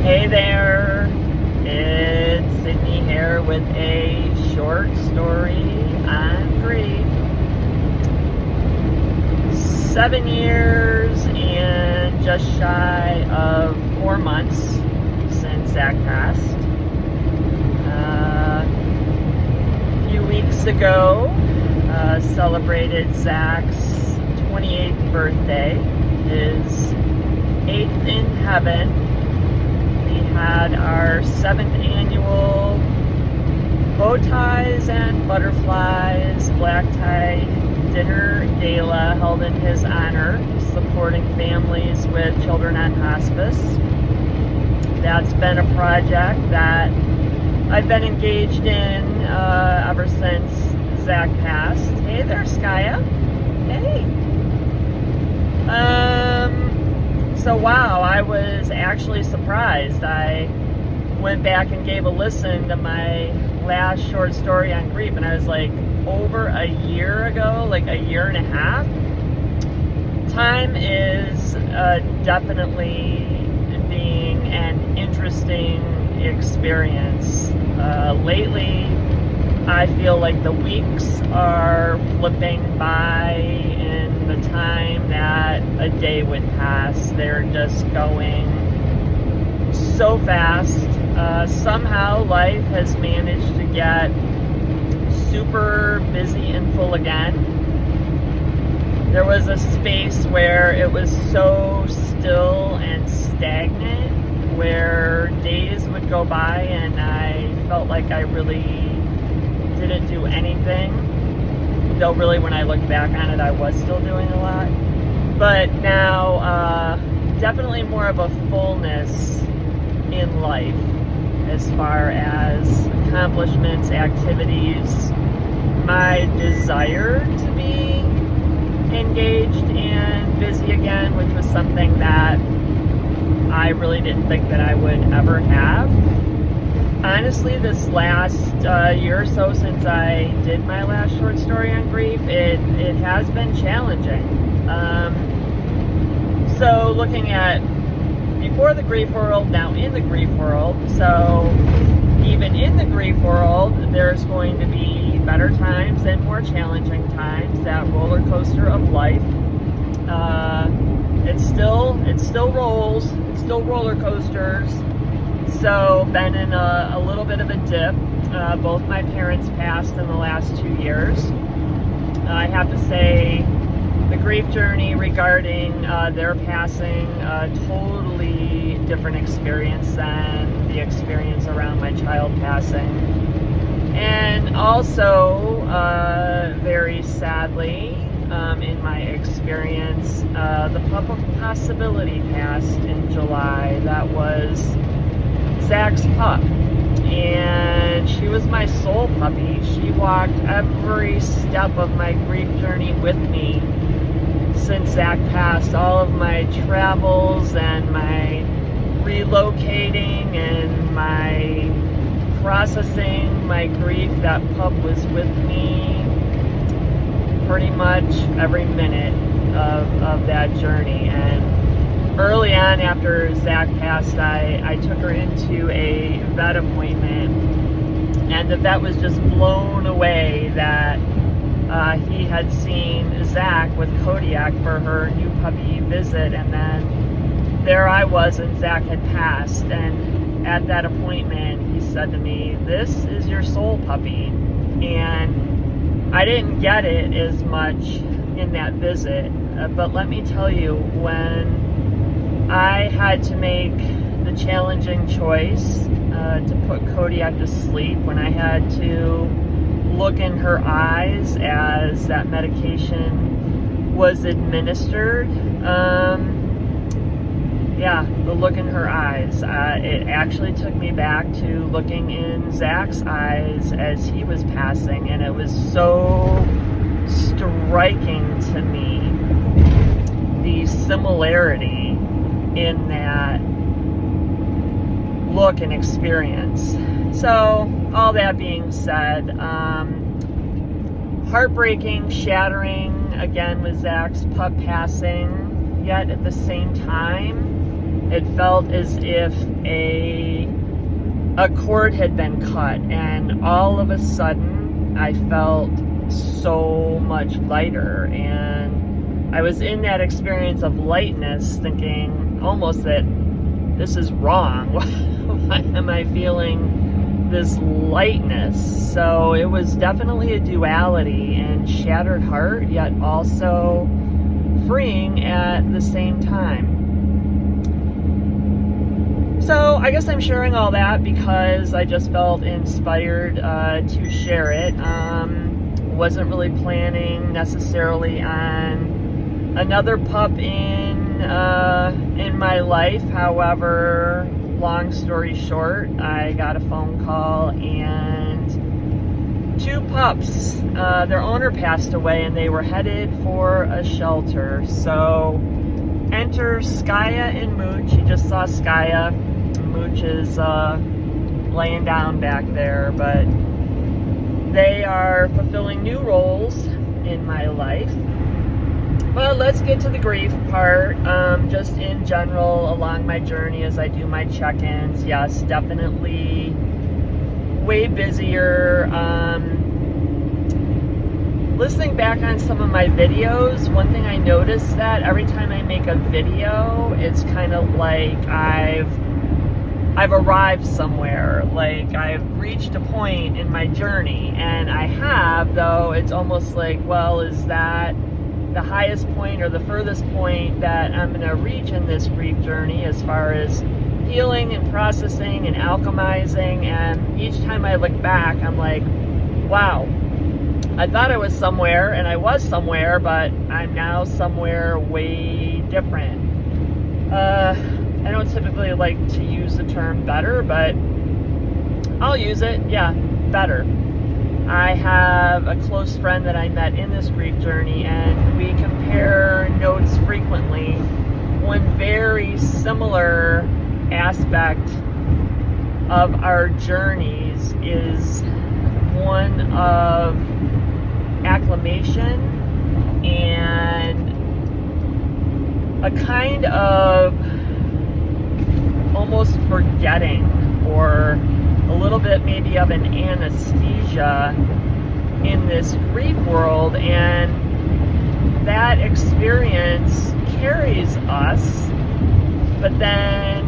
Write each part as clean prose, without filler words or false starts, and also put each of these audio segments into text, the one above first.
Hey there, it's Sydney here with a short story on grief. 7 years and just shy of 4 months since Zach passed. A few weeks ago, celebrated Zach's 28th birthday, his 8th in heaven. We had our 7th annual bow ties and butterflies black tie dinner gala held in his honor, supporting families with children on hospice. That's been a project that I've been engaged in ever since Zach passed. Hey there, Skya. Hey. So wow, I was actually surprised. I went back and gave a listen to my last short story on grief, and I was like, over a year ago, like a year and a half. Time is definitely being an interesting experience. Lately, I feel like the weeks are flipping by in the time that a day would pass. They're just going so fast. Somehow life has managed to get super busy and full again. There was a space where it was so still and stagnant, where days would go by and I felt like I really didn't do anything. Though really when I look back on it, I was still doing a lot. But now, definitely more of a fullness in life as far as accomplishments, activities, my desire to be engaged and busy again, which was something that I really didn't think that I would ever have. Honestly, this last year or so since I did my last short story on grief, it has been challenging. So looking at before the grief world, now in the grief world. So even in the grief world, there's going to be better times and more challenging times, that roller coaster of life. It still rolls, it's still roller coasters. So been in a little bit of a dip. Both my parents passed in the last 2 years. I have to say, the grief journey regarding their passing, totally different experience than the experience around my child passing. And also, very sadly, in my experience, the pup of possibility passed in July. That was Zach's pup, and she was my soul puppy. She walked every step of my grief journey with me since Zach passed. All of my travels and my relocating and my processing my grief, that pup was with me pretty much every minute of that journey. And early on after Zach passed, I took her into a vet appointment, and the vet was just blown away that he had seen Zach with Kodiak for her new puppy visit, and then there I was and Zach had passed. And at that appointment, he said to me, "This is your soul puppy." And I didn't get it as much in that visit, but let me tell you, when I had to make the challenging choice to put Kodiak to sleep, when I had to look in her eyes as that medication was administered, the look in her eyes, it actually took me back to looking in Zach's eyes as he was passing, and it was so striking to me, the similarity in that look and experience. So, all that being said, heartbreaking, shattering, again with Zach's pup passing, yet at the same time, It felt as if a cord had been cut, and all of a sudden I felt so much lighter, and I was in that experience of lightness thinking almost that this is wrong. Why am I feeling this lightness? So it was definitely a duality and shattered heart, yet also freeing at the same time. So I guess I'm sharing all that because I just felt inspired to share it. Wasn't really planning necessarily on another pup in my life. However, long story short, I got a phone call and 2 pups. Their owner passed away and they were headed for a shelter. So enter Skya and Mooch. You just saw Skya. Mooch is laying down back there, but they are fulfilling new roles in my life. Well, let's get to the grief part. Just in general, along my journey as I do my check-ins, yes, definitely way busier. Listening back on some of my videos, one thing I noticed that every time I make a video, it's kind of like I've arrived somewhere, like I've reached a point in my journey, and I have, though it's almost like, well, is that the highest point or the furthest point that I'm going to reach in this grief journey as far as healing and processing and alchemizing? And each time I look back, I'm like, wow, I thought I was somewhere, and I was somewhere, but I'm now somewhere way different. I don't typically like to use the term better, but I'll use it. Yeah, better. I have a close friend that I met in this grief journey, and we compare notes frequently. One very similar aspect of our journeys is one of acclimation and a kind of almost forgetting, or a little bit maybe of an anesthesia in this grief world, and that experience carries us, but then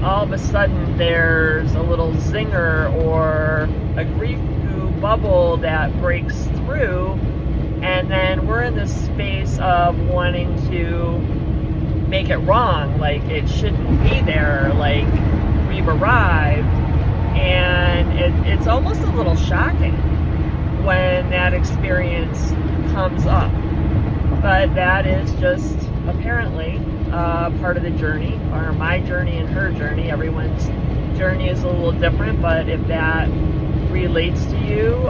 all of a sudden there's a little zinger or a grief goo bubble that breaks through, and then we're in this space of wanting to make it wrong, like it shouldn't be there, like we've arrived. And it's almost a little shocking when that experience comes up. But that is just apparently part of the journey, or my journey and her journey. Everyone's journey is a little different, but if that relates to you.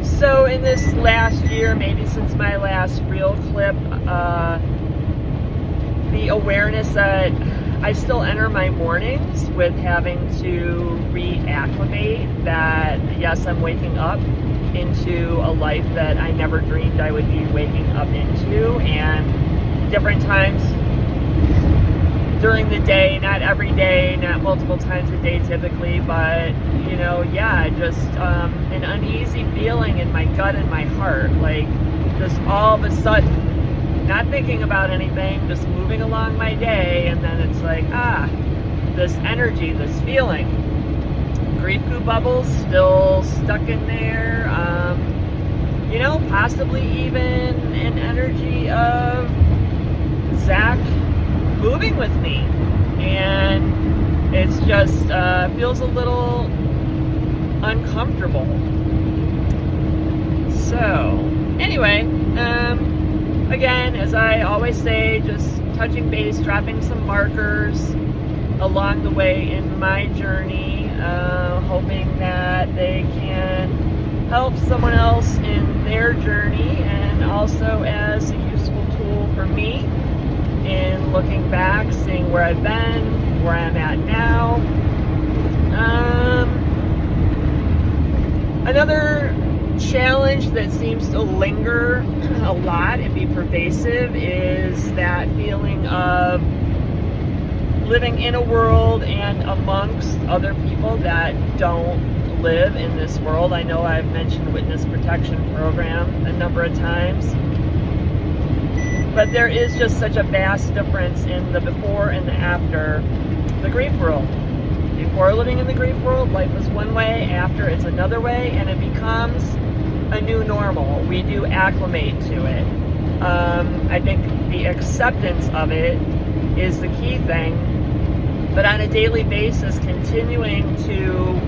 So in this last year, maybe since my last real clip, the awareness that I still enter my mornings with having to reacclimate that, yes, I'm waking up into a life that I never dreamed I would be waking up into, and different times during the day, not every day, not multiple times a day typically, but, you know, yeah, just an uneasy feeling in my gut and my heart, like just all of a sudden, not thinking about anything, just moving along my day, and then it's like, this energy, this feeling. Grief goo bubbles still stuck in there. You know, possibly even an energy of Zach moving with me. And it's just feels a little uncomfortable. So, anyway, again, as I always say, just touching base, dropping some markers along the way in my journey, hoping that they can help someone else in their journey, and also as a useful tool for me in looking back, seeing where I've been, where I'm at now. Another challenge that seems to linger a lot and be pervasive is that feeling of living in a world and amongst other people that don't live in this world. I know I've mentioned Witness Protection Program a number of times, but there is just such a vast difference in the before and the after the grief world. Before living in the grief world, life is one way, after it's another way, and it becomes a new normal. We do acclimate to it. I think the acceptance of it is the key thing, but on a daily basis, continuing to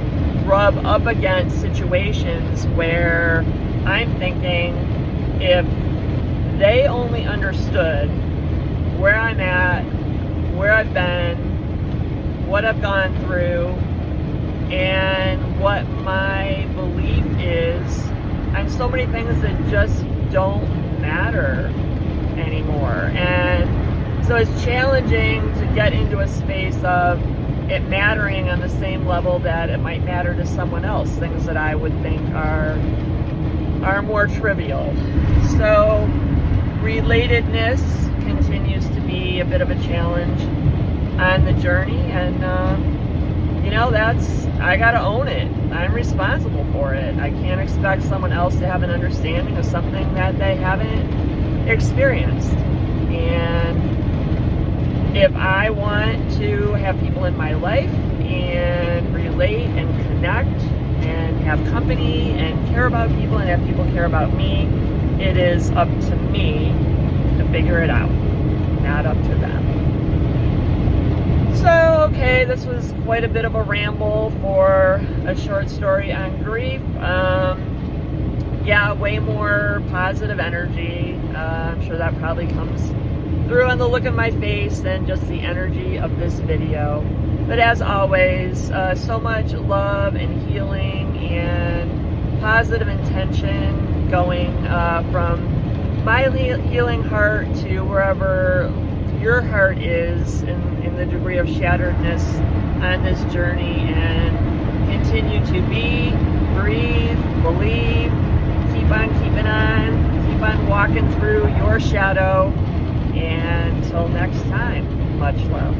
rub up against situations where I'm thinking, if they only understood where I'm at, where I've been, what I've gone through, and what my belief is on so many things that just don't matter anymore. And so it's challenging to get into a space of it mattering on the same level that it might matter to someone else, things that I would think are more trivial. So relatedness continues to be a bit of a challenge on the journey, and I gotta own it. I'm responsible for it. I can't expect someone else to have an understanding of something that they haven't experienced. And if I want to have people in my life and relate and connect and have company and care about people and have people care about me, it is up to me to figure it out, not up to them. So, okay, this was quite a bit of a ramble for a short story on grief. Yeah, way more positive energy. I'm sure that probably comes through on the look of my face than just the energy of this video. But as always, so much love and healing and positive intention going from my healing heart to wherever your heart is in the degree of shatteredness on this journey, and continue to be, breathe, believe, keep on keeping on, keep on walking through your shadow, and until next time, much love.